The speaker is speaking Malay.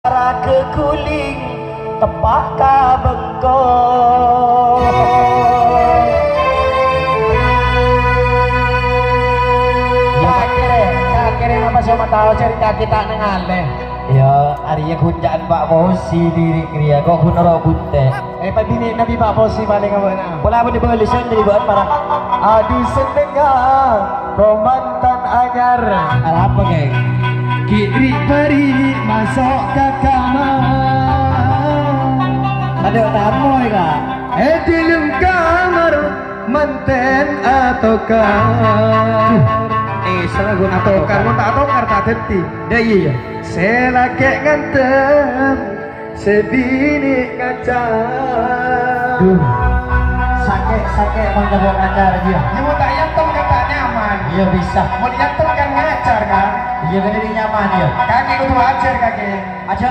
Para kekuling tepak ka bengkok kira apa sama tahu cerita kita nengaleh ya hari kunjaan Pak Posi diri kriya kok kunara bunte pabini nabi Pak Posi paling apa na wala mo di ba listen dari buat para adi sendengar komandan anyar apa geng kiri pari masuk ke kamar ada tamu ya di dalam kamar manten atau salah guna tokar guna tokar tak henti dah iya selake ngantem sebini kaca sakit mau jago ngajar dia ya mau tak yantom kata nyaman iya bisa mau diyantom kan ngajar kan iya kan ini nyaman ya kaki kudu ajar kaki ajar